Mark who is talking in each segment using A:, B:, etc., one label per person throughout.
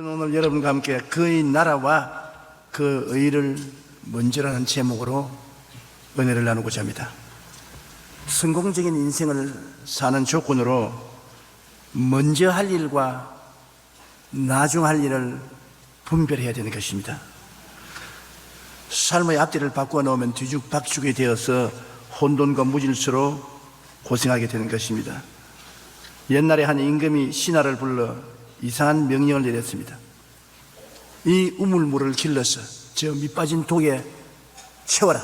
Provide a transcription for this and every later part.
A: 오늘 여러분과 함께 그의 나라와 그 의를 먼저라는 제목으로 은혜를 나누고자 합니다. 성공적인 인생을 사는 조건으로 먼저 할 일과 나중 할 일을 분별해야 되는 것입니다. 삶의 앞뒤를 바꾸어 놓으면 뒤죽박죽이 되어서 혼돈과 무질서로 고생하게 되는 것입니다. 옛날에 한 임금이 신하를 불러 이상한 명령을 내렸습니다. 이 우물물을 길러서 저 밑빠진 독에 채워라.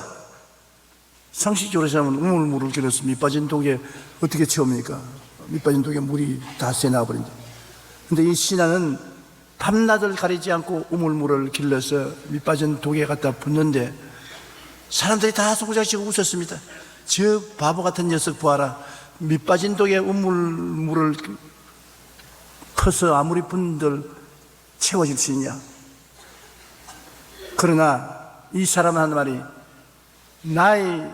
A: 상식적으로 생각하면 우물물을 길러서 밑빠진 독에 어떻게 채웁니까? 밑빠진 독에 물이 다 새나와버린다. 근데 이 신하는 밤낮을 가리지 않고 우물물을 길러서 밑빠진 독에 갖다 붓는데 사람들이 다 소구장치고 웃었습니다. 저 바보 같은 녀석 보아라. 밑빠진 독에 우물물을 퍼서 아무리 분들 채워질 수 있냐. 그러나 이 사람은 하는 말이, 나의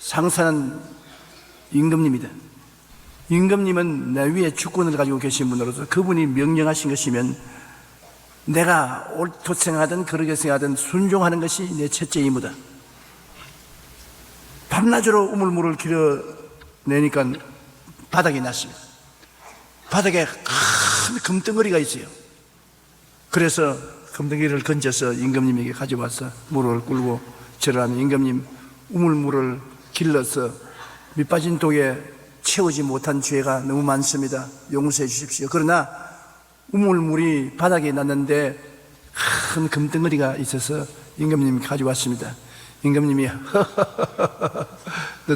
A: 상사는 임금님이다. 임금님은 내 위에 주권을 가지고 계신 분으로서 그분이 명령하신 것이면 내가 옳고 생각하든 그르게 생각하든 순종하는 것이 내 첫째 의무다. 밤낮으로 우물물을 길어내니까 바닥이 났습니다. 바닥에 큰 금덩어리가 있어요. 그래서 금덩어리를 건져서 임금님에게 가져와서 물을 꿀고 절을 하면, 임금님, 우물물을 길러서 밑빠진 독에 채우지 못한 죄가 너무 많습니다. 용서해 주십시오. 그러나 우물물이 바닥에 났는데 큰 금덩어리가 있어서 임금님이 가져왔습니다. 임금님이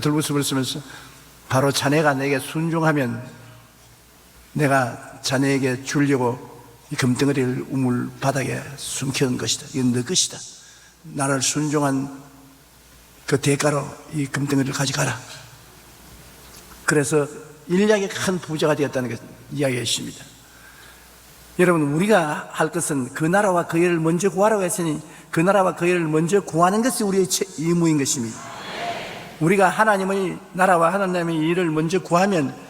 A: 들웃음을 쓰면서, 바로 자네가 내게 순종하면 내가 자네에게 주려고 이 금덩어리를 우물 바닥에 숨겨놓은 것이다. 이건 너 것이다. 나를 순종한 그 대가로 이 금덩어리를 가져가라. 그래서 일량의 큰 부자가 되었다는 것 이야기했습니다. 여러분, 우리가 할 것은 그 나라와 그 일을 먼저 구하라고 했으니 그 나라와 그 일을 먼저 구하는 것이 우리의 의무인 것입니다. 우리가 하나님의 나라와 하나님의 일을 먼저 구하면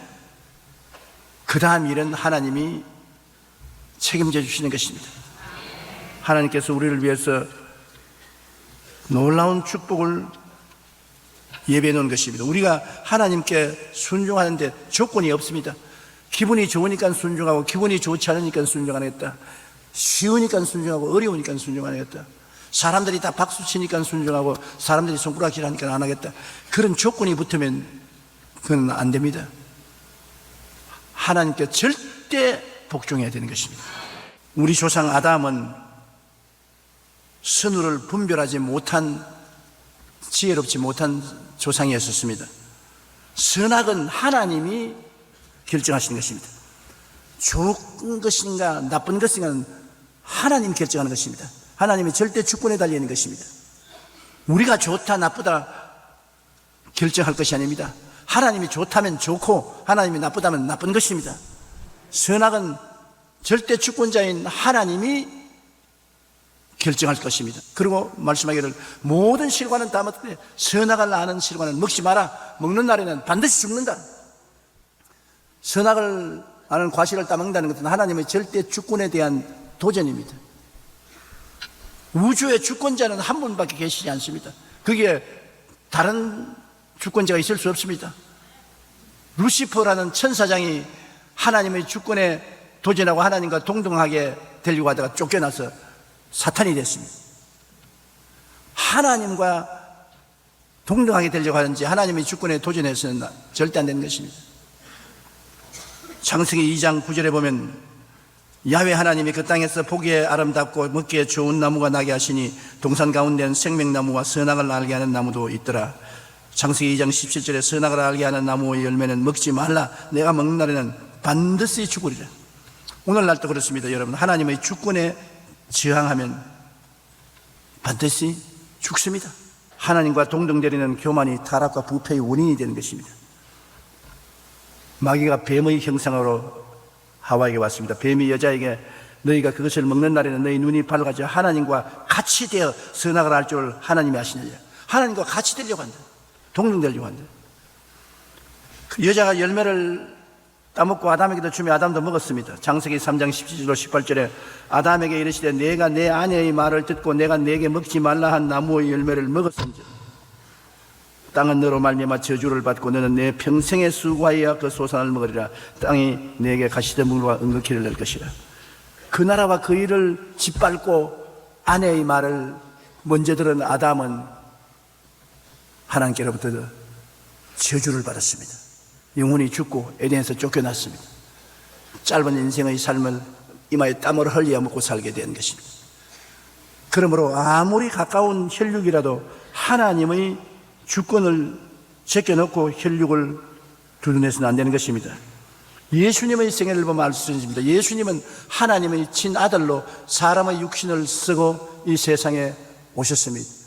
A: 그 다음 일은 하나님이 책임져 주시는 것입니다. 하나님께서 우리를 위해서 놀라운 축복을 예배해 놓은 것입니다. 우리가 하나님께 순종하는데 조건이 없습니다. 기분이 좋으니까 순종하고, 기분이 좋지 않으니까 순종 안 하겠다. 쉬우니까 순종하고, 어려우니까 순종 안 하겠다. 사람들이 다 박수 치니까 순종하고, 사람들이 손가락질 하니까 안 하겠다. 그런 조건이 붙으면 그건 안 됩니다. 하나님께 절대 복종해야 되는 것입니다. 우리 조상 아담은 선우를 분별하지 못한, 지혜롭지 못한 조상이었습니다. 선악은 하나님이 결정하시는 것입니다. 좋은 것인가 나쁜 것인가는 하나님 결정하는 것입니다. 하나님의 절대 주권에 달려있는 것입니다. 우리가 좋다 나쁘다 결정할 것이 아닙니다. 하나님이 좋다면 좋고 하나님이 나쁘다면 나쁜 것입니다. 선악은 절대 주권자인 하나님이 결정할 것입니다. 그리고 말씀하기를, 모든 실과는 다 먹되 선악을 아는 실과는 먹지 마라. 먹는 날에는 반드시 죽는다. 선악을 아는 과실을 따먹는다는 것은 하나님의 절대 주권에 대한 도전입니다. 우주의 주권자는 한 분밖에 계시지 않습니다. 그게 다른 주권자가 있을 수 없습니다. 루시퍼라는 천사장이 하나님의 주권에 도전하고 하나님과 동등하게 되려고 하다가 쫓겨나서 사탄이 됐습니다. 하나님과 동등하게 되려고 하는지 하나님의 주권에 도전해서는 절대 안 되는 것입니다. 창세기 2장 9절에 보면, 야훼 하나님이 그 땅에서 보기에 아름답고 먹기에 좋은 나무가 나게 하시니 동산 가운데는 생명나무와 선악을 알게 하는 나무도 있더라. 창세기 2장 17절에 선악을 알게 하는 나무의 열매는 먹지 말라. 내가 먹는 날에는 반드시 죽으리라. 오늘날도 그렇습니다. 여러분, 하나님의 주권에 저항하면 반드시 죽습니다. 하나님과 동등되리는 교만이 타락과 부패의 원인이 되는 것입니다. 마귀가 뱀의 형상으로 하와에게 왔습니다. 뱀이 여자에게, 너희가 그것을 먹는 날에는 너희 눈이 밝아져 하나님과 같이 되어 선악을 알 줄 하나님이 아시느냐. 하나님과 같이 되려고 한다. 동등되려고 한다. 그 여자가 열매를 따먹고 아담에게도 주며 아담도 먹었습니다. 창세기 3장 17절 18절에 아담에게 이르시되 내가 내 아내의 말을 듣고 내가 내게 먹지 말라 한 나무의 열매를 먹었은즉 땅은 너로 말미암아 저주를 받고 너는 내 평생에 수고하여 그 소산을 먹으리라. 땅이 내게 가시덤불과 은극기를 낼 것이라. 그 나라와 그 일을 짓밟고 아내의 말을 먼저 들은 아담은 하나님께로부터 저주를 받았습니다. 영혼이 죽고 에덴에서 쫓겨났습니다. 짧은 인생의 삶을 이마에 땀을 흘려 먹고 살게 된 것입니다. 그러므로 아무리 가까운 혈육이라도 하나님의 주권을 제껴놓고 혈육을 두둔해서는 안 되는 것입니다. 예수님의 생애를 보면 알 수 있습니다. 예수님은 하나님의 친아들로 사람의 육신을 쓰고 이 세상에 오셨습니다.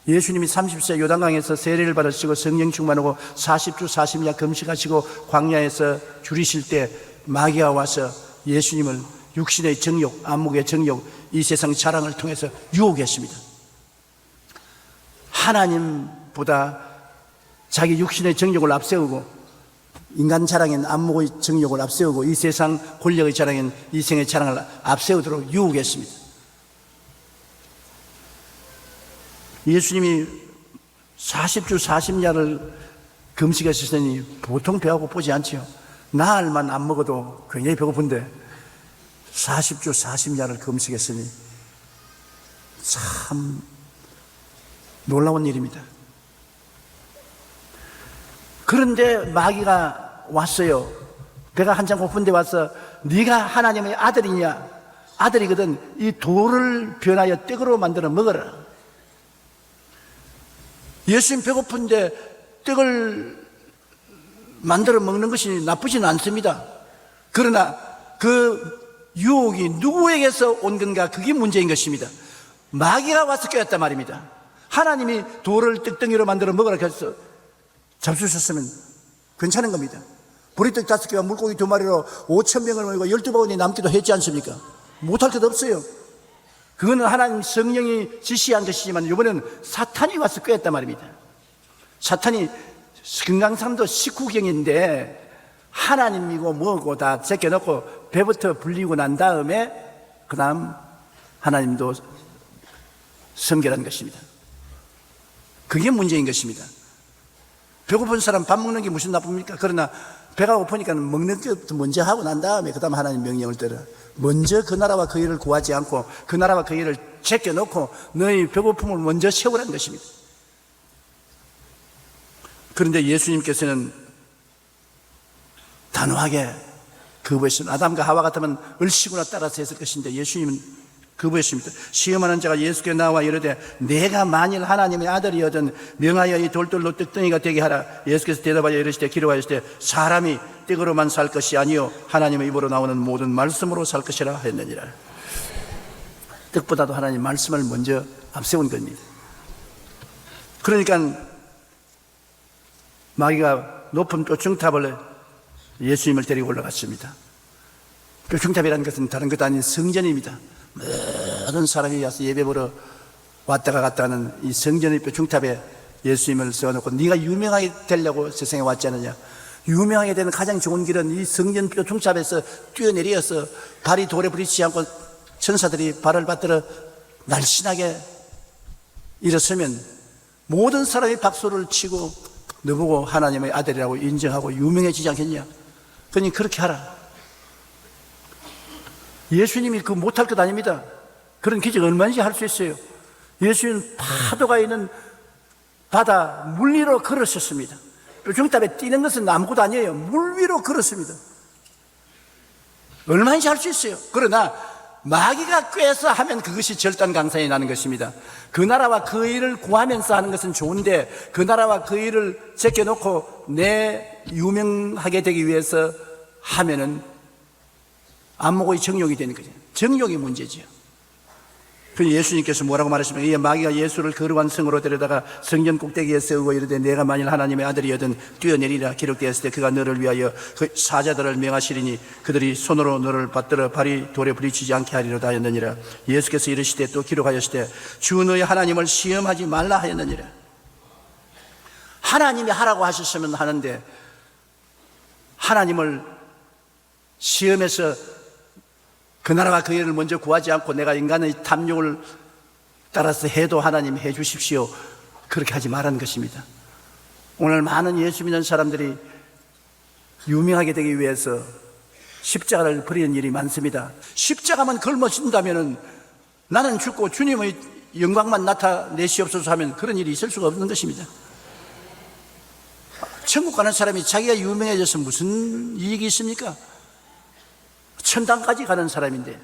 A: 예수님이 30세 요단강에서 세례를 받으시고 성령 충만하고 40주 40야 금식하시고 광야에서 줄이실 때 마귀가 와서 예수님을 육신의 정욕, 안목의 정욕, 이 세상 자랑을 통해서 유혹했습니다. 하나님보다 자기 육신의 정욕을 앞세우고 인간 자랑인 안목의 정욕을 앞세우고 이 세상 권력의 자랑인 이생의 자랑을 앞세우도록 유혹했습니다. 예수님이 40주 40야를 금식하셨으니 보통 배가 고프지 않지요. 나흘만 안 먹어도 굉장히 배고픈데 40주 40야를 금식했으니 참 놀라운 일입니다. 그런데 마귀가 왔어요. 배가 한참 고픈데 와서 네가 하나님의 아들이냐? 아들이거든 이 돌을 변하여 떡으로 만들어 먹어라. 예수님 배고픈데 떡을 만들어 먹는 것이 나쁘지는 않습니다. 그러나 그 유혹이 누구에게서 온 건가 그게 문제인 것입니다. 마귀가 와서 깨웠단 말입니다. 하나님이 돌을 떡덩이로 만들어 먹으라 해서 잡수셨으면 괜찮은 겁니다. 보리떡 5개와 물고기 2마리로 5,000명을 모이고 12바구니 남기도 했지 않습니까? 못할 것 없어요. 그거는 하나님 성령이 지시한 것이지만 이번에는 사탄이 와서 꾀했단 말입니다. 사탄이 금강산도 19경인데 하나님이고 뭐고 다 제껴놓고 배부터 불리고 난 다음에 그 다음 하나님도 섬기라는 것입니다. 그게 문제인 것입니다. 배고픈 사람 밥 먹는 게 무슨 나쁩니까? 그러나 배가 고프니까 먹는 것부터 먼저 하고 난 다음에 그 다음 하나님 명령을 따라 먼저 그 나라와 그 일을 구하지 않고 그 나라와 그 일을 제껴놓고 너희 배고픔을 먼저 채우라는 것입니다. 그런데 예수님께서는 단호하게 거부했습니다. 아담과 하와 같으면 을씨구나 따라서 했을 것인데 예수님은 거부했습니다. 시험하는 자가 예수께 나와 이르되 내가 만일 하나님의 아들이거든 명하여 이 돌돌로 떡덩이가 되게 하라. 예수께서 대답하여 이르시되 기록하시되 사람이 떡으로만 살 것이 아니요 하나님의 입으로 나오는 모든 말씀으로 살 것이라 했느니라. 떡보다도 하나님 말씀을 먼저 앞세운 겁니다. 그러니까 마귀가 높은 뼈중탑을 예수님을 데리고 올라갔습니다. 뼈중탑이라는 것은 다른 것도 아닌 성전입니다. 모든 사람이 와서 예배 보러 왔다가 갔다 하는 이 성전의 뼈중탑에 예수님을 세워놓고 네가 유명하게 되려고 세상에 왔지 않느냐. 유명하게 되는 가장 좋은 길은 이 성전 뼈중탑에서 뛰어내려서 발이 돌에 부딪히지 않고 천사들이 발을 받들어 날씬하게 일어서면 모든 사람이 박수를 치고 너보고 하나님의 아들이라고 인정하고 유명해지지 않겠냐. 그러니 그렇게 하라. 예수님이 그 못할 것 아닙니다. 그런 기적 얼마든지 할 수 있어요. 예수님은 파도가 있는 바다 물 위로 걸으셨습니다. 뼈중탑에 뛰는 것은 아무것도 아니에요. 물 위로 걸었습니다. 얼마든지 할 수 있어요. 그러나 마귀가 꾀서 하면 그것이 절단강산이 나는 것입니다. 그 나라와 그 일을 구하면서 하는 것은 좋은데 그 나라와 그 일을 제껴놓고 내 유명하게 되기 위해서 하면은 안목의 정욕이 되는 거죠. 정욕이 문제지요. 그 예수님께서 뭐라고 말하시면 이 마귀가 예수를 거룩한 성으로 데려다가 성전 꼭대기에 세우고 이르되 내가 만일 하나님의 아들이여든 뛰어내리라 기록되었을 때 그가 너를 위하여 그 사자들을 명하시리니 그들이 손으로 너를 받들어 발이 돌에 부딪히지 않게 하리로다 하였느니라. 예수께서 이르시되 또 기록하였으되 주 너의 하나님을 시험하지 말라 하였느니라. 하나님이 하라고 하셨으면 하는데 하나님을 시험에서 그 나라와 그 일을 먼저 구하지 않고 내가 인간의 탐욕을 따라서 해도 하나님 해 주십시오. 그렇게 하지 말라는 것입니다. 오늘 많은 예수 믿는 사람들이 유명하게 되기 위해서 십자가를 버리는 일이 많습니다. 십자가만 걸머진다면 나는 죽고 주님의 영광만 나타내시옵소서 하면 그런 일이 있을 수가 없는 것입니다. 천국 가는 사람이 자기가 유명해져서 무슨 이익이 있습니까? 천당까지 가는 사람인데,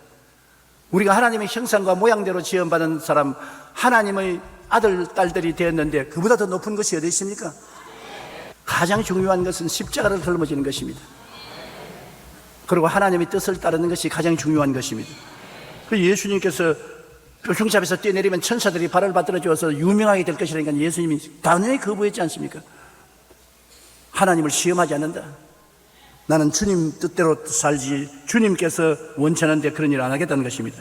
A: 우리가 하나님의 형상과 모양대로 지음받은 사람, 하나님의 아들, 딸들이 되었는데 그보다 더 높은 것이 어디 있습니까? 가장 중요한 것은 십자가를 걸머지는 것입니다. 그리고 하나님의 뜻을 따르는 것이 가장 중요한 것입니다. 예수님께서 표충잡에서 뛰어내리면 천사들이 발을 받들어 주어서 유명하게 될 것이라니까 예수님이 단호히 거부했지 않습니까? 하나님을 시험하지 않는다. 나는 주님 뜻대로 살지, 주님께서 원치하는데 그런 일을 안 하겠다는 것입니다.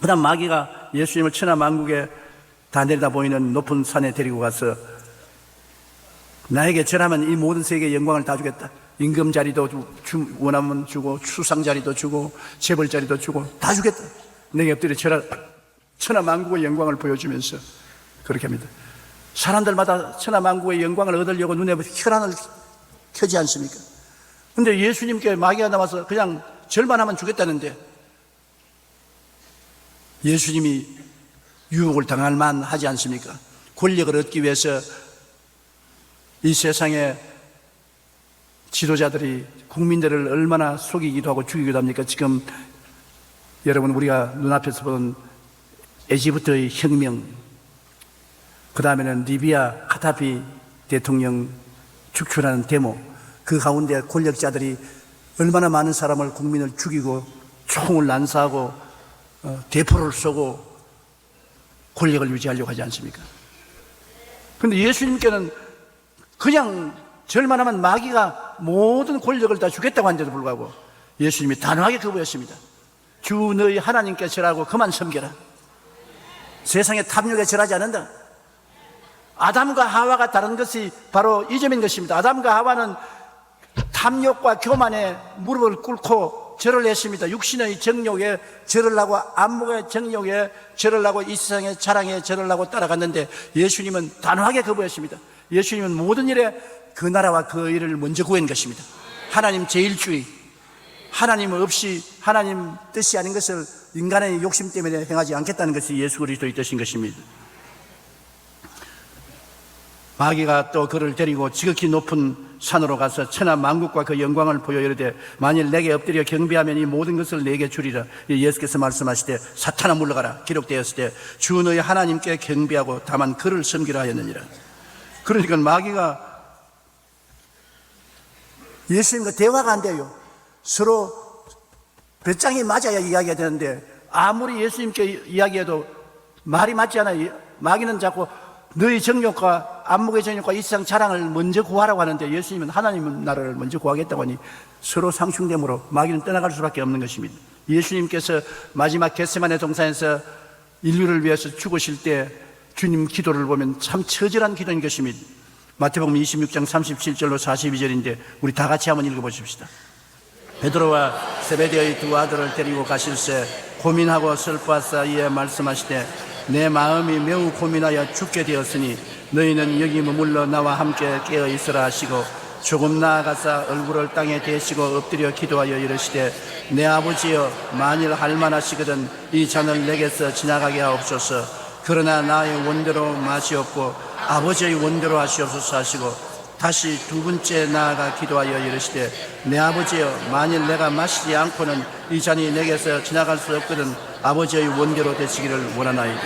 A: 그 다음 마귀가 예수님을 천하만국에 다 내려다 보이는 높은 산에 데리고 가서 나에게 절하면 이 모든 세계의 영광을 다 주겠다. 임금 자리도 원하면 주고, 수상 자리도 주고, 재벌 자리도 주고 다 주겠다. 내게 엎드려 절하. 천하만국의 영광을 보여주면서 그렇게 합니다. 사람들마다 천하만국의 영광을 얻으려고 눈에 혈안을 켜지 않습니까? 근데 예수님께 마귀가 나와서 그냥 절만 하면 주겠다는데, 예수님이 유혹을 당할 만하지 않습니까? 권력을 얻기 위해서 이 세상의 지도자들이 국민들을 얼마나 속이기도 하고 죽이기도 합니까? 지금 여러분, 우리가 눈앞에서 보는 에지프트의 혁명, 그 다음에는 리비아 카다피 대통령 축출하는 데모, 그 가운데 권력자들이 얼마나 많은 사람을, 국민을 죽이고 총을 난사하고 대포를 쏘고 권력을 유지하려고 하지 않습니까? 그런데 예수님께는 그냥 절만 하면 마귀가 모든 권력을 다 주겠다고 한데도 불구하고 예수님이 단호하게 거부했습니다. 주 너희 하나님께 절하고 그만 섬겨라. 세상의 탐욕에 절하지 않는다. 아담과 하와가 다른 것이 바로 이 점인 것입니다. 아담과 하와는 탐욕과 교만에 무릎을 꿇고 절을 했습니다. 육신의 정욕에 절을 하고, 안목의 정욕에 절을 하고, 이 세상의 자랑에 절을 하고 따라갔는데, 예수님은 단호하게 거부했습니다. 예수님은 모든 일에 그 나라와 그 일을 먼저 구한 것입니다. 하나님 제일주의, 하나님 없이 하나님 뜻이 아닌 것을 인간의 욕심 때문에 행하지 않겠다는 것이 예수 그리스도의 뜻인 것입니다. 마귀가 또 그를 데리고 지극히 높은 산으로 가서 천하 만국과 그 영광을 보여 이르되, 만일 내게 엎드려 경배하면 이 모든 것을 내게 주리라. 예수께서 말씀하시되, 사탄아 물러가라. 기록되었을 때 주 너희 하나님께 경배하고 다만 그를 섬기라 하였느니라. 그러니까 마귀가 예수님과 대화가 안 돼요. 서로 배짱이 맞아야 이야기가 되는데, 아무리 예수님께 이야기해도 말이 맞지 않아요. 마귀는 자꾸 너희 정욕과 안목의 정욕과 이 세상 자랑을 먼저 구하라고 하는데, 예수님은 하나님 나라를 먼저 구하겠다고 하니 서로 상충됨으로 마귀는 떠나갈 수밖에 없는 것입니다. 예수님께서 마지막 겟세마네 동산에서 인류를 위해서 죽으실 때 주님 기도를 보면 참 처절한 기도인 것입니다. 마태복음 26장 37절로 42절인데 우리 다 같이 한번 읽어보십시다. 베드로와 세베대의 두 아들을 데리고 가실새 고민하고 슬퍼하사 이에 말씀하시되, 내 마음이 매우 고민하여 죽게 되었으니 너희는 여기 머물러 나와 함께 깨어 있으라 하시고, 조금 나아가사 얼굴을 땅에 대시고 엎드려 기도하여 이르시되, 내 아버지여, 만일 할만하시거든 이 잔을 내게서 지나가게 하옵소서. 그러나 나의 원대로 마시옵고 아버지의 원대로 하시옵소서 하시고, 다시 두 번째 나아가 기도하여 이르시되, 내 아버지여, 만일 내가 마시지 않고는 이 잔이 내게서 지나갈 수 없거든 아버지의 원대로 되시기를 원하나이다.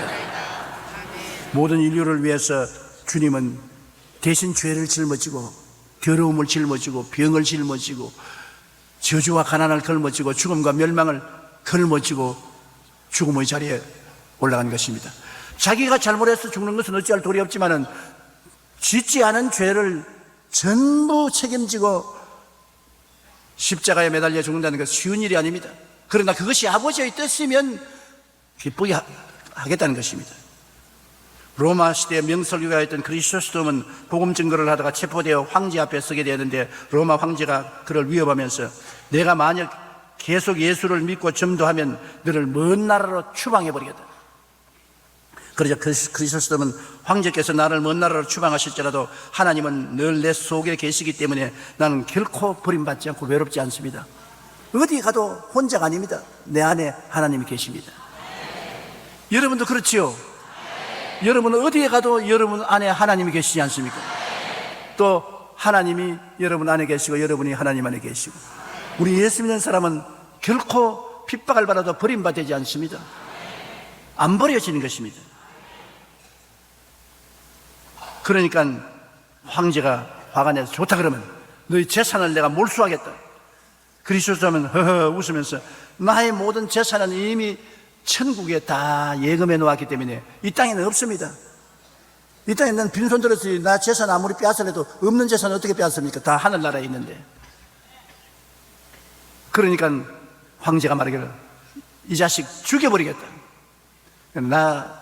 A: 모든 인류를 위해서 주님은 대신 죄를 짊어지고, 더러움을 짊어지고, 병을 짊어지고, 저주와 가난을 걸머지고, 죽음과 멸망을 걸머지고 죽음의 자리에 올라간 것입니다. 자기가 잘못해서 죽는 것은 어찌할 도리 없지만은 짓지 않은 죄를 전부 책임지고 십자가에 매달려 죽는다는 것은 쉬운 일이 아닙니다. 그러나 그것이 아버지의 뜻이면 기쁘게 하겠다는 것입니다. 로마 시대의 명설교가였던 크리소스톰은 복음 증거를 하다가 체포되어 황제 앞에 서게 되었는데, 로마 황제가 그를 위협하면서 내가 만약 계속 예수를 믿고 전도하면 너를 먼 나라로 추방해버리겠다. 그러자 그리스도는 황제께서 나를 먼 나라로 추방하실지라도 하나님은 늘 내 속에 계시기 때문에 나는 결코 버림받지 않고 외롭지 않습니다. 어디 가도 혼자가 아닙니다. 내 안에 하나님이 계십니다. 여러분도 그렇지요? 여러분은 어디에 가도 여러분 안에 하나님이 계시지 않습니까? 또 하나님이 여러분 안에 계시고 여러분이 하나님 안에 계시고, 우리 예수 믿는 사람은 결코 핍박을 받아도 버림받지 않습니다. 안 버려지는 것입니다. 그러니까 황제가 화가 내서 좋다 그러면 너희 재산을 내가 몰수하겠다. 그리스도는 허허 웃으면서 나의 모든 재산은 이미 천국에 다 예금해 놓았기 때문에 이 땅에는 없습니다. 이 땅에는 빈손 들어서 나 재산 아무리 빼앗으려도 없는 재산은 어떻게 빼앗습니까? 다 하늘나라에 있는데. 그러니까 황제가 말하기를 이 자식 죽여버리겠다. 나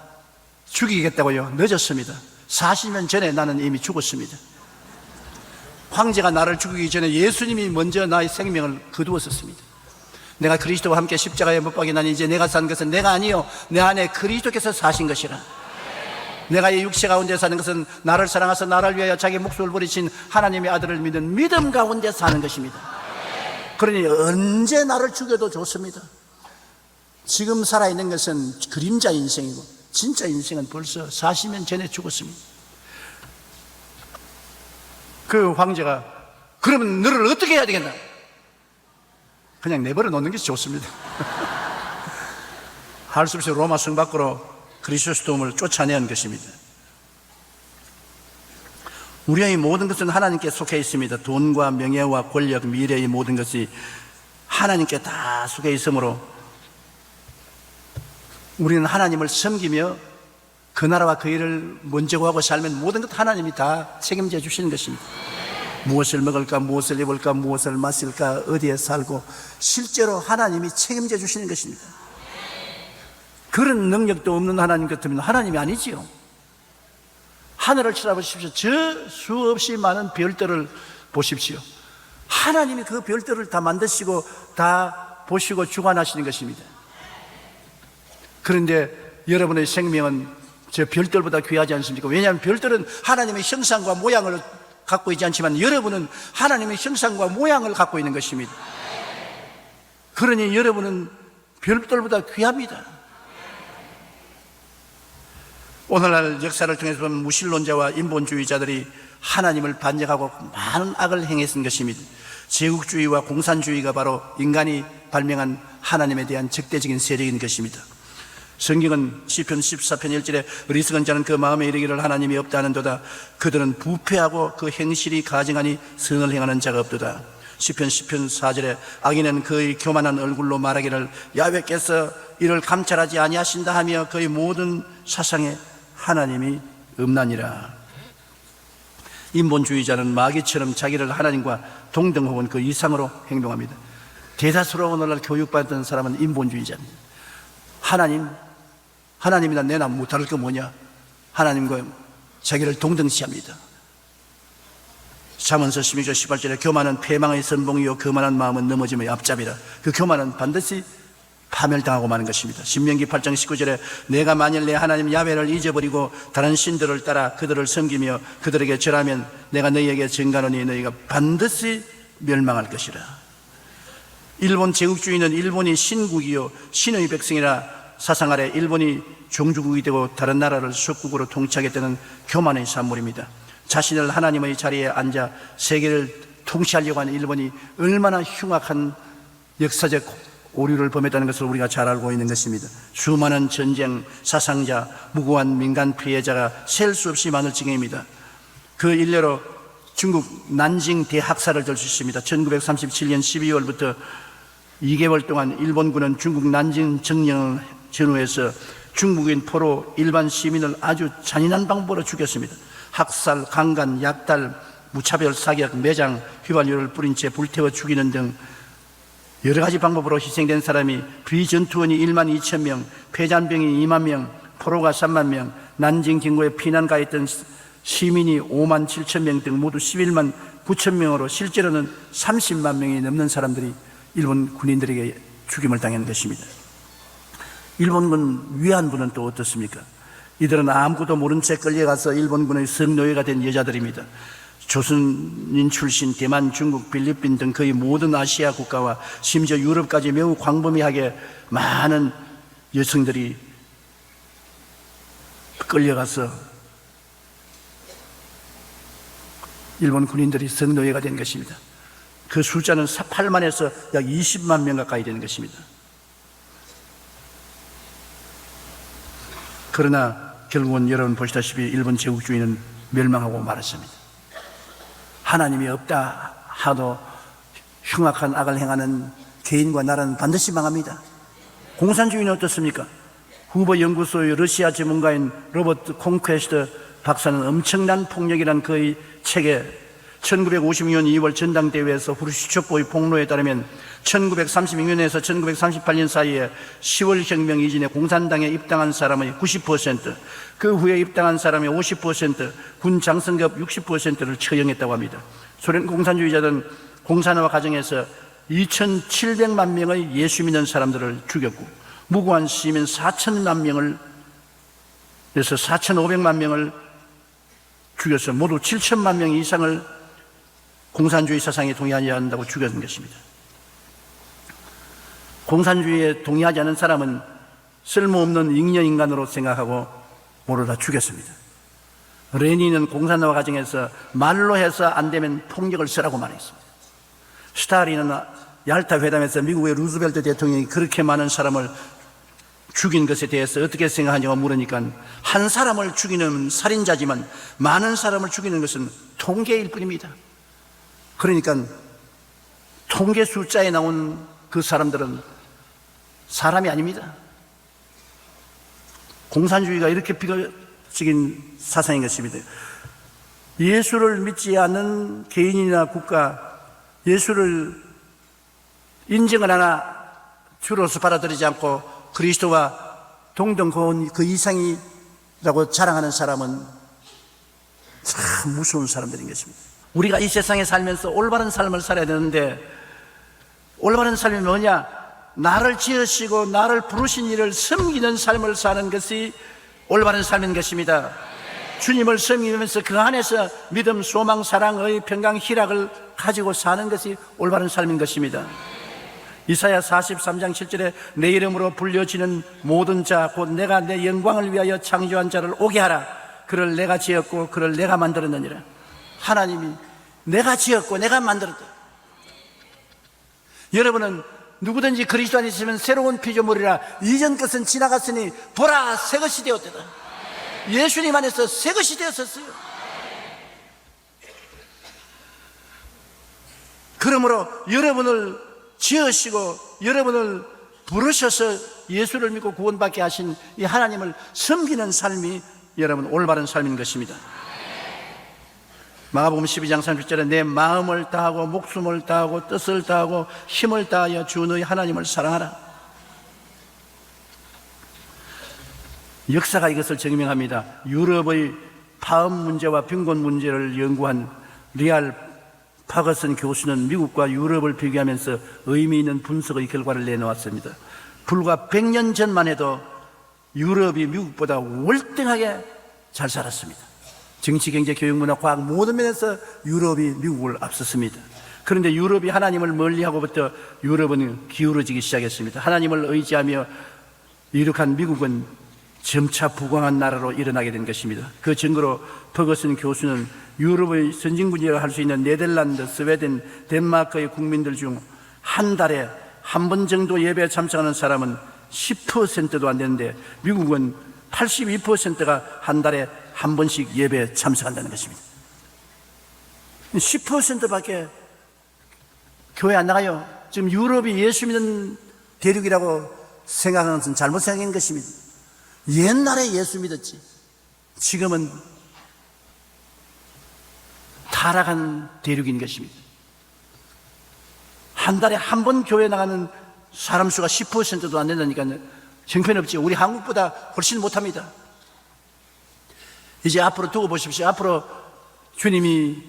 A: 죽이겠다고요? 늦었습니다. 40년 전에 나는 이미 죽었습니다. 황제가 나를 죽이기 전에 예수님이 먼저 나의 생명을 거두었었습니다. 내가 그리스도와 함께 십자가에 못 박혀 나니 이제 내가 산 것은 내가 아니요 내 안에 그리스도께서 사신 것이라. 내가 이 육체 가운데 사는 것은 나를 사랑하사 나를 위하여 자기 목숨을 버리신 하나님의 아들을 믿는 믿음 가운데 사는 것입니다. 그러니 언제 나를 죽여도 좋습니다. 지금 살아있는 것은 그림자 인생이고 진짜 인생은 벌써 40년 전에 죽었습니다. 그 황제가 그러면 너를 어떻게 해야 되겠나? 그냥 내버려 놓는 게 좋습니다. 할 수 없이 로마 성 밖으로 그리스도를 쫓아내는 것입니다. 우리의 모든 것은 하나님께 속해 있습니다. 돈과 명예와 권력, 미래의 모든 것이 하나님께 다 속해 있으므로 우리는 하나님을 섬기며 그 나라와 그 일을 먼저 구하고 살면 모든 것 하나님이 다 책임져 주시는 것입니다. 무엇을 먹을까, 무엇을 입을까, 무엇을 마실까, 어디에 살고 실제로 하나님이 책임져 주시는 것입니다. 그런 능력도 없는 하나님 같으면 하나님이 아니지요. 하늘을 쳐다보십시오. 저 수없이 많은 별들을 보십시오. 하나님이 그 별들을 다 만드시고 다 보시고 주관하시는 것입니다. 그런데 여러분의 생명은 저 별들보다 귀하지 않습니까? 왜냐하면 별들은 하나님의 형상과 모양을 갖고 있지 않지만 여러분은 하나님의 형상과 모양을 갖고 있는 것입니다. 그러니 여러분은 별들보다 귀합니다. 오늘날 역사를 통해서 보면 무신론자와 인본주의자들이 하나님을 반역하고 많은 악을 행했던 것입니다. 제국주의와 공산주의가 바로 인간이 발명한 하나님에 대한 적대적인 세력인 것입니다. 성경은 시편 14편 1절에 어리석은 자는 그 마음에 이르기를 하나님이 없다 하는도다. 그들은 부패하고 그 행실이 가증하니 선을 행하는 자가 없도다. 시편 10편 4절에 악인은 그의 교만한 얼굴로 말하기를 야훼께서 이를 감찰하지 아니하신다 하며 그의 모든 사상에 하나님이 없나니라. 인본주의자는 마귀처럼 자기를 하나님과 동등 혹은 그 이상으로 행동합니다. 대다수로 오늘날 교육받던 사람은 인본주의자입니다. 하나님이나 내나 뭐 다를 거 뭐냐? 하나님과 자기를 동등시합니다. 잠언서 16절 18절에 교만은 패망의 선봉이요 거만한 마음은 넘어짐의 앞잡이라. 그 교만은 반드시 파멸당하고 마는 것입니다. 신명기 8장 19절에 내가 만일 내 하나님 야훼를 잊어버리고 다른 신들을 따라 그들을 섬기며 그들에게 절하면 내가 너희에게 증가하노니 너희가 반드시 멸망할 것이라. 일본 제국주의는 일본이 신국이요 신의 백성이라 사상 아래 일본이 종주국이 되고 다른 나라를 속국으로 통치하겠다는 교만의 산물입니다. 자신을 하나님의 자리에 앉아 세계를 통치하려고 하는 일본이 얼마나 흉악한 역사적 오류를 범했다는 것을 우리가 잘 알고 있는 것입니다. 수많은 전쟁, 사상자, 무고한 민간 피해자가 셀 수 없이 많을 지경입니다. 그 일례로 중국 난징 대학살을 들 수 있습니다. 1937년 12월부터 2개월 동안 일본군은 중국 난징 정령을 전후해서 중국인 포로 일반 시민을 아주 잔인한 방법으로 죽였습니다. 학살, 강간, 약탈, 무차별 사격, 매장, 휘발유를 뿌린 채 불태워 죽이는 등 여러 가지 방법으로 희생된 사람이 비전투원이 1만 2천 명, 폐잔병이 2만 명, 포로가 3만 명, 난징 진고에 피난 가 있던 시민이 5만 7천 명 등 모두 11만 9천 명으로 실제로는 30만 명이 넘는 사람들이 일본 군인들에게 죽임을 당한 것입니다. 일본군 위안부는 또 어떻습니까? 이들은 아무것도 모른 채 끌려가서 일본군의 성노예가 된 여자들입니다. 조선인 출신 대만, 중국, 필리핀 등 거의 모든 아시아 국가와 심지어 유럽까지 매우 광범위하게 많은 여성들이 끌려가서 일본 군인들이 성노예가 된 것입니다. 그 숫자는 8만에서 약 20만 명 가까이 되는 것입니다. 그러나 결국은 여러분 보시다시피 일본 제국주의는 멸망하고 말았습니다. 하나님이 없다 하도 흉악한 악을 행하는 개인과 나라는 반드시 망합니다. 공산주의는 어떻습니까? 후보 연구소의 러시아 전문가인 로버트 콩퀘스트 박사는 엄청난 폭력이란 그의 책에 1956년 2월 전당대회에서 후르시초프의 폭로에 따르면 1936년에서 1938년 사이에 10월 혁명 이전에 공산당에 입당한 사람의 90%, 그 후에 입당한 사람의 50%, 군 장성급 60%를 처형했다고 합니다. 소련 공산주의자들은 공산화 과정에서 2,700만 명의 예수 믿는 사람들을 죽였고 무고한 시민 4천만 명을 그래서 4,500만 명을 죽여서 모두 7천만 명 이상을 공산주의 사상에 동의하지 않는다고 죽였는 것입니다. 공산주의에 동의하지 않는 사람은 쓸모없는 잉여인간으로 생각하고 모두 다 죽였습니다. 레닌은 공산화 과정에서 말로 해서 안 되면 폭력을 쓰라고 말했습니다. 스탈린은 얄타 회담에서 미국의 루즈벨트 대통령이 그렇게 많은 사람을 죽인 것에 대해서 어떻게 생각하냐고 물으니까 한 사람을 죽이는 살인자지만 많은 사람을 죽이는 것은 통계일 뿐입니다. 그러니까 통계 숫자에 나온 그 사람들은 사람이 아닙니다. 공산주의가 이렇게 비극적인 사상인 것입니다. 예수를 믿지 않는 개인이나 국가, 예수를 인정을 하나 주로서 받아들이지 않고 그리스도와 동등 그 이상이라고 자랑하는 사람은 참 무서운 사람들인 것입니다. 우리가 이 세상에 살면서 올바른 삶을 살아야 되는데 올바른 삶이 뭐냐? 나를 지으시고 나를 부르신 이를 섬기는 삶을 사는 것이 올바른 삶인 것입니다. 주님을 섬기면서 그 안에서 믿음, 소망, 사랑의 평강, 희락을 가지고 사는 것이 올바른 삶인 것입니다. 이사야 43장 7절에 내 이름으로 불려지는 모든 자 곧 내가 내 영광을 위하여 창조한 자를 오게 하라. 그를 내가 지었고 그를 내가 만들었느니라. 하나님이 내가 지었고 내가 만들었다. 여러분은 누구든지 그리스도 안에 있으면 새로운 피조물이라 이전 것은 지나갔으니 보라 새 것이 되었다. 예수님 안에서 새 것이 되었었어요. 그러므로 여러분을 지으시고 여러분을 부르셔서 예수를 믿고 구원받게 하신 이 하나님을 섬기는 삶이 여러분 올바른 삶인 것입니다. 마가복음 12장 30절에 내 마음을 다하고 목숨을 다하고 뜻을 다하고 힘을 다하여 주 너희 하나님을 사랑하라. 역사가 이것을 증명합니다. 유럽의 파업 문제와 빈곤 문제를 연구한 리알 파거슨 교수는 미국과 유럽을 비교하면서 의미 있는 분석의 결과를 내놓았습니다. 불과 100년 전만 해도 유럽이 미국보다 월등하게 잘 살았습니다. 정치, 경제, 교육, 문화, 과학 모든 면에서 유럽이 미국을 앞섰습니다. 그런데 유럽이 하나님을 멀리하고부터 유럽은 기울어지기 시작했습니다. 하나님을 의지하며 이룩한 미국은 점차 부강한 나라로 일어나게 된 것입니다. 그 증거로 퍼거슨 교수는 유럽의 선진국이라고 할 수 있는 네덜란드, 스웨덴, 덴마크의 국민들 중 한 달에 한 번 정도 예배에 참석하는 사람은 10%도 안 되는데 미국은 82%가 한 달에 한 번씩 예배에 참석한다는 것입니다. 10%밖에 교회 안 나가요. 지금 유럽이 예수 믿는 대륙이라고 생각하는 것은 잘못 생각한 것입니다. 옛날에 예수 믿었지. 지금은 타락한 대륙인 것입니다. 한 달에 한 번 교회 나가는 사람 수가 10%도 안 된다니까 형편없지. 우리 한국보다 훨씬 못합니다. 이제 앞으로 두고 보십시오. 앞으로 주님이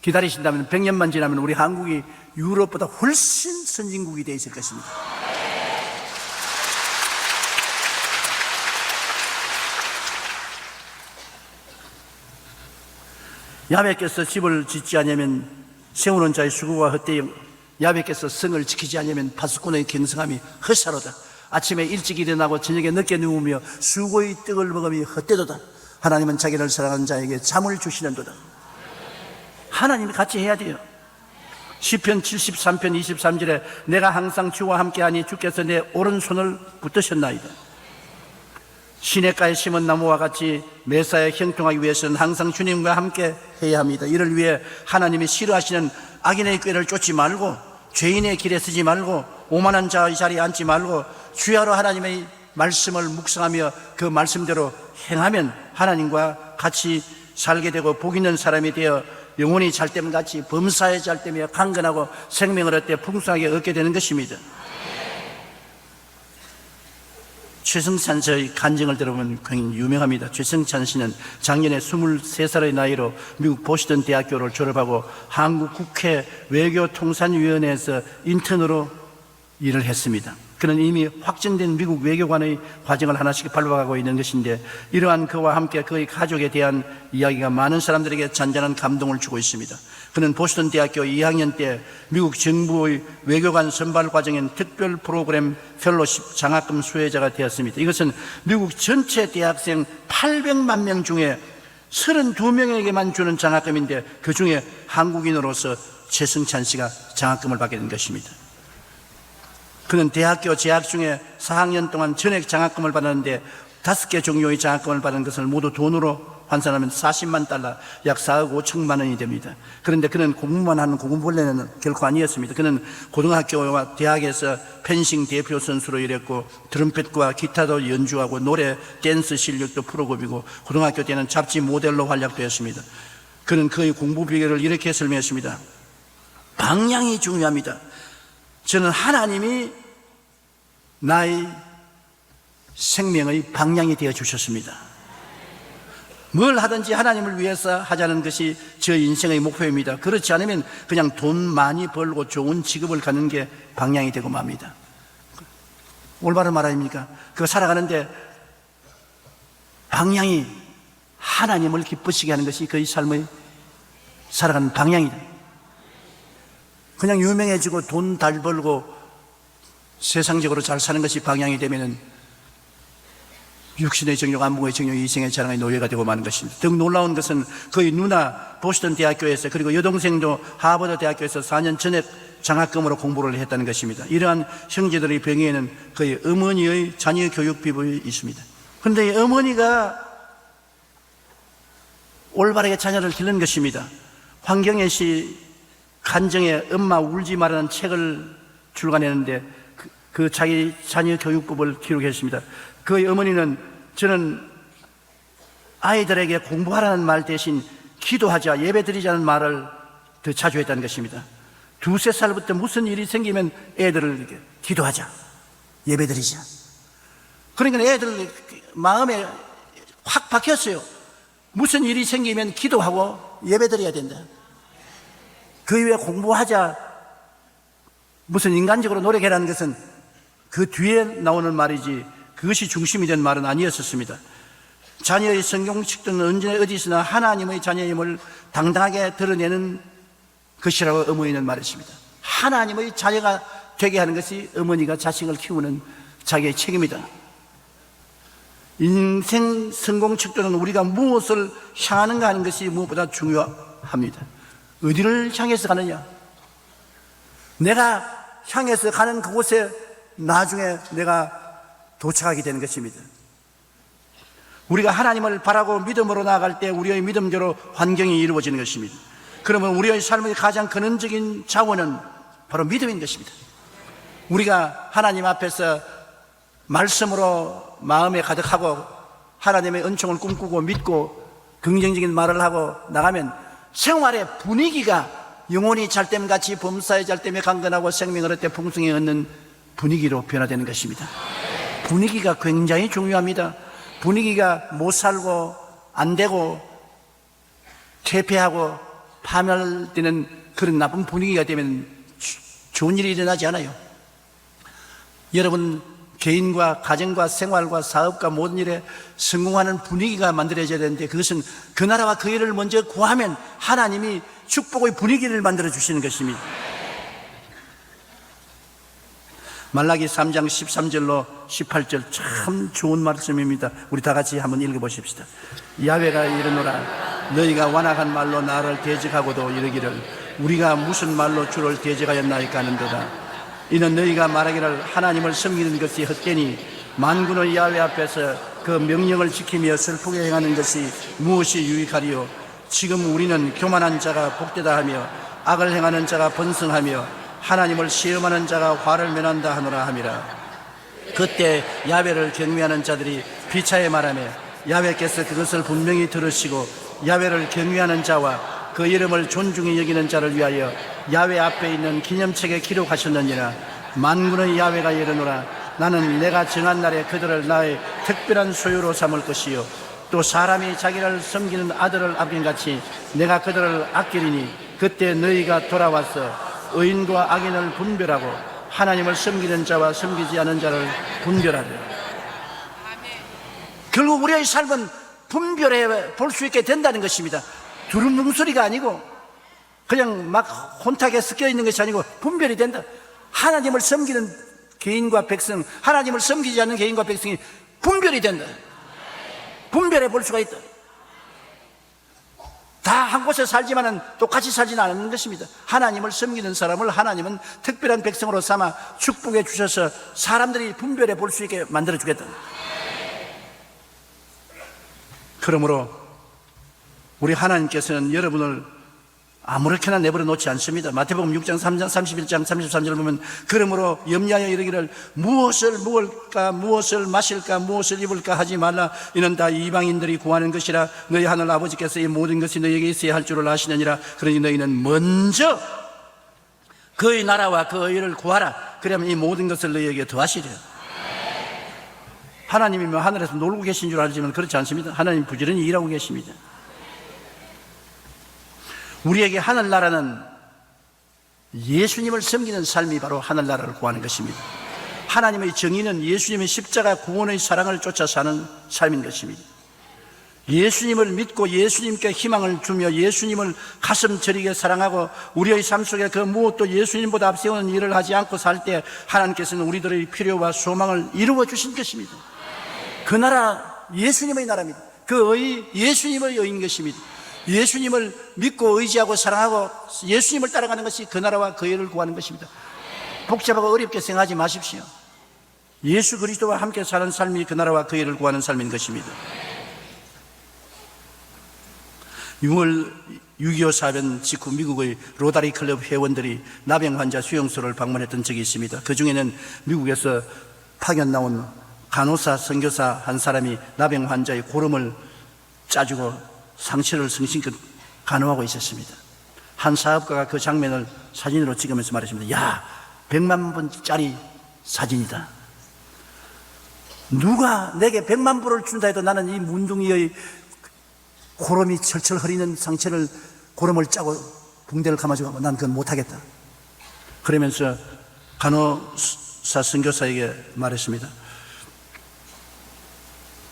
A: 기다리신다면 100년만 지나면 우리 한국이 유럽보다 훨씬 선진국이 되어 있을 것입니다. 야베께서 집을 짓지 않으면 세우는 자의 수고가 헛되이, 야베께서 성을 지키지 않으면 파수꾼의 경성함이 헛사로다. 아침에 일찍 일어나고 저녁에 늦게 누우며 수고의 떡을 먹음이 헛되도다. 하나님은 자기를 사랑하는 자에게 잠을 주시는도다. 하나님이 같이 해야 돼요. 시편 73편 23절에 내가 항상 주와 함께하니 주께서 내 오른손을 붙드셨나이다. 시냇가에 심은 나무와 같이 매사에 형통하기 위해서는 항상 주님과 함께 해야 합니다. 이를 위해 하나님이 싫어하시는 악인의 꾀를 쫓지 말고, 죄인의 길에 서지 말고, 오만한 자의 자리에 앉지 말고, 주야로 하나님의 말씀을 묵상하며 그 말씀대로 행하면 하나님과 같이 살게 되고 복 있는 사람이 되어 영혼이 잘됨같이 범사에 잘되며 강건하고 생명을 얻되 풍성하게 얻게 되는 것입니다. 최승찬 씨의 간증을 들어보면 굉장히 유명합니다. 최승찬 씨는 작년에 23살의 나이로 미국 보스턴 대학교를 졸업하고 한국 국회 외교통산위원회에서 인턴으로 일을 했습니다. 그는 이미 확정된 미국 외교관의 과정을 하나씩 밟아가고 있는 것인데, 이러한 그와 함께 그의 가족에 대한 이야기가 많은 사람들에게 잔잔한 감동을 주고 있습니다. 그는 보스턴 대학교 2학년 때 미국 정부의 외교관 선발 과정인 특별 프로그램 펠로십 장학금 수혜자가 되었습니다. 이것은 미국 전체 대학생 800만 명 중에 32명에게만 주는 장학금인데, 그 중에 한국인으로서 최승찬 씨가 장학금을 받게 된 것입니다. 그는 대학교 재학 중에 4학년 동안 전액 장학금을 받았는데 5개 종류의 장학금을 받은 것을 모두 돈으로 환산하면 40만 달러, 약 4억 5천만 원이 됩니다. 그런데 그는 공부만 하는 공부벌레는 결코 아니었습니다. 그는 고등학교와 대학에서 펜싱 대표 선수로 일했고, 트럼펫과 기타도 연주하고 노래, 댄스 실력도 프로급이고, 고등학교 때는 잡지 모델로 활약되었습니다. 그는 그의 공부 비결을 이렇게 설명했습니다. 방향이 중요합니다. 저는 하나님이 나의 생명의 방향이 되어 주셨습니다. 뭘 하든지 하나님을 위해서 하자는 것이 저 인생의 목표입니다. 그렇지 않으면 그냥 돈 많이 벌고 좋은 직업을 갖는 게 방향이 되고 맙니다. 올바른 말 아닙니까? 그거 살아가는데 방향이 하나님을 기쁘시게 하는 것이 그의 삶의 살아가는 방향이다. 그냥 유명해지고 돈 잘 벌고 세상적으로 잘 사는 것이 방향이 되면은 육신의 정욕, 안목의 정욕, 이생의 자랑의 노예가 되고 마는 것입니다. 더욱 놀라운 것은 그의 누나 보스턴 대학교에서, 그리고 여동생도 하버드 대학교에서 4년 전액 장학금으로 공부를 했다는 것입니다. 이러한 형제들의 병에는 그의 어머니의 자녀 교육비도 있습니다. 그런데 이 어머니가 올바르게 자녀를 기르는 것입니다. 황경애 씨 간증에 엄마 울지 말라는 책을 출간했는데 그 자기 자녀 교육법을 기록했습니다. 그의 어머니는 저는 아이들에게 공부하라는 말 대신 기도하자, 예배드리자는 말을 더 자주 했다는 것입니다. 2, 3살부터 무슨 일이 생기면 애들을 이렇게 기도하자, 예배드리자. 그러니까 애들 마음에 확 박혔어요. 무슨 일이 생기면 기도하고 예배드려야 된다. 그 이후에 공부하자, 무슨 인간적으로 노력해라는 것은 그 뒤에 나오는 말이지 그것이 중심이 된 말은 아니었습니다. 자녀의 성경식도는 언제나 어디서나 하나님의 자녀임을 당당하게 드러내는 것이라고 어머니는 말했습니다. 하나님의 자녀가 되게 하는 것이 어머니가 자식을 키우는 자기의 책임이다. 인생 성공 척도는 우리가 무엇을 향하는가 하는 것이 무엇보다 중요합니다. 어디를 향해서 가느냐? 내가 향해서 가는 그곳에 나중에 내가 도착하게 되는 것입니다. 우리가 하나님을 바라고 믿음으로 나아갈 때 우리의 믿음대로 환경이 이루어지는 것입니다. 그러면 우리의 삶의 가장 근원적인 자원은 바로 믿음인 것입니다. 우리가 하나님 앞에서 말씀으로 마음에 가득하고 하나님의 은총을 꿈꾸고 믿고 긍정적인 말을 하고 나가면 생활의 분위기가 영혼이 잘됨같이 범사에 잘됨에 강건하고 생명을 얻되 풍성히 얻는 분위기로 변화되는 것입니다. 분위기가 굉장히 중요합니다. 분위기가 못 살고 안 되고 퇴폐하고 파멸되는 그런 나쁜 분위기가 되면 좋은 일이 일어나지 않아요. 여러분 개인과 가정과 생활과 사업과 모든 일에 성공하는 분위기가 만들어져야 되는데, 그것은 그 나라와 그 일을 먼저 구하면 하나님이 축복의 분위기를 만들어 주시는 것입니다. 말라기 3장 13절로 18절 참 좋은 말씀입니다. 우리 다 같이 한번 읽어보십시다. 야훼가 이르노라, 너희가 완악한 말로 나를 대적하고도 이르기를 우리가 무슨 말로 주를 대적하였나이까 하는도다. 이는 너희가 말하기를 하나님을 섬기는 것이 헛되니 만군의 야훼 앞에서 그 명령을 지키며 슬프게 행하는 것이 무엇이 유익하리요. 지금 우리는 교만한 자가 복되다 하며 악을 행하는 자가 번성하며 하나님을 시험하는 자가 화를 면한다 하노라 함이라. 그때 야훼를 경외하는 자들이 비차에 말하며 야훼께서 그것을 분명히 들으시고 야훼를 경외하는 자와 그 이름을 존중히 여기는 자를 위하여 야훼 앞에 있는 기념책에 기록하셨느니라. 만군의 야훼가 이르노라, 나는 내가 정한 날에 그들을 나의 특별한 소유로 삼을 것이요 또 사람이 자기를 섬기는 아들을 아낌같이 내가 그들을 아끼리니 그때 너희가 돌아와서 의인과 악인을 분별하고 하나님을 섬기는 자와 섬기지 않은 자를 분별하리라. 결국 우리의 삶은 분별해 볼 수 있게 된다는 것입니다. 두루뭉술이가 아니고 그냥 막 혼탁에 섞여 있는 것이 아니고 분별이 된다. 하나님을 섬기는 개인과 백성, 하나님을 섬기지 않는 개인과 백성이 분별이 된다. 분별해 볼 수가 있다. 다 한 곳에 살지만은 똑같이 살지는 않는 것입니다. 하나님을 섬기는 사람을 하나님은 특별한 백성으로 삼아 축복해 주셔서 사람들이 분별해 볼 수 있게 만들어 주겠다. 그러므로 우리 하나님께서는 여러분을 아무렇게나 내버려 놓지 않습니다. 마태복음 6장 3장 31장 33절을 보면 그러므로 염려하여 이르기를 무엇을 먹을까 무엇을 마실까 무엇을 입을까 하지 말라. 이는 다 이방인들이 구하는 것이라. 너희 하늘 아버지께서 이 모든 것이 너희에게 있어야 할 줄을 아시느니라. 그러니 너희는 먼저 그의 나라와 그 의를 구하라. 그러면 이 모든 것을 너희에게 더하시리라. 하나님이 하늘에서 놀고 계신 줄 알지만 그렇지 않습니다. 하나님 부지런히 일하고 계십니다. 우리에게 하늘나라는 예수님을 섬기는 삶이 바로 하늘나라를 구하는 것입니다. 하나님의 정의는 예수님의 십자가 구원의 사랑을 쫓아 사는 삶인 것입니다. 예수님을 믿고 예수님께 희망을 주며 예수님을 가슴 저리게 사랑하고 우리의 삶 속에 그 무엇도 예수님보다 앞세우는 일을 하지 않고 살 때 하나님께서는 우리들의 필요와 소망을 이루어 주신 것입니다. 그 나라 예수님의 나라입니다. 그 의 예수님의 의인 것입니다. 예수님을 믿고 의지하고 사랑하고 예수님을 따라가는 것이 그 나라와 그 의를 구하는 것입니다. 복잡하고 어렵게 생각하지 마십시오. 예수 그리스도와 함께 사는 삶이 그 나라와 그 의를 구하는 삶인 것입니다. 6월 6.25 사변 직후 미국의 로다리 클럽 회원들이 나병 환자 수용소를 방문했던 적이 있습니다. 그 중에는 미국에서 파견 나온 간호사, 선교사 한 사람이 나병 환자의 고름을 짜주고 상처를 성심껏 간호하고 있었습니다. 한 사업가가 그 장면을 사진으로 찍으면서 말했습니다. 야, 100만 번짜리 사진이다. 누가 내게 100만 불을 준다 해도 나는 이 문둥이의 고름이 철철 흐리는 상처를 고름을 짜고 붕대를 감아주고 난 그건 못하겠다. 그러면서 간호사 선교사에게 말했습니다.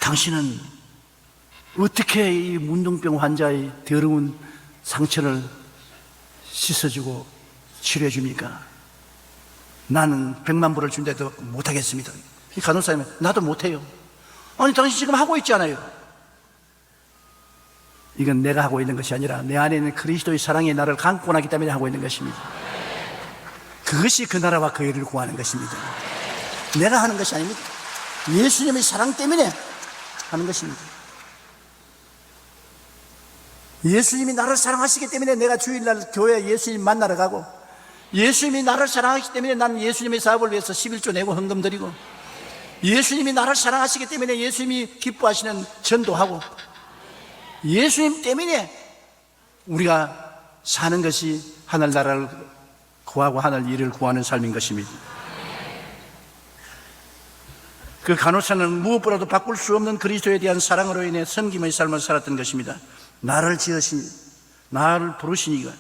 A: 당신은 어떻게 이 문둥병 환자의 더러운 상처를 씻어주고 치료해 줍니까? 나는 100만 불을 준다해도 못하겠습니다. 이 간호사님이 나도 못해요. 아니 당신 지금 하고 있잖아요. 이건 내가 하고 있는 것이 아니라 내 안에 있는 그리스도의 사랑이 나를 감고 나기 때문에 하고 있는 것입니다. 그것이 그 나라와 그 의를 구하는 것입니다. 내가 하는 것이 아닙니다. 예수님의 사랑 때문에 하는 것입니다. 예수님이 나를 사랑하시기 때문에 내가 주일날 교회에 예수님 만나러 가고, 예수님이 나를 사랑하시기 때문에 나는 예수님의 사업을 위해서 11조 내고 헌금 드리고, 예수님이 나를 사랑하시기 때문에 예수님이 기뻐하시는 전도하고, 예수님 때문에 우리가 사는 것이 하늘나라를 구하고 하늘 일을 구하는 삶인 것입니다. 그 간호사는 무엇보다도 바꿀 수 없는 그리스도에 대한 사랑으로 인해 섬김의 삶을 살았던 것입니다. 나를 지으신, 나를 부르시니까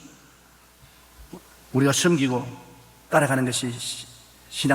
A: 우리가 섬기고 따라가는 것이 신앙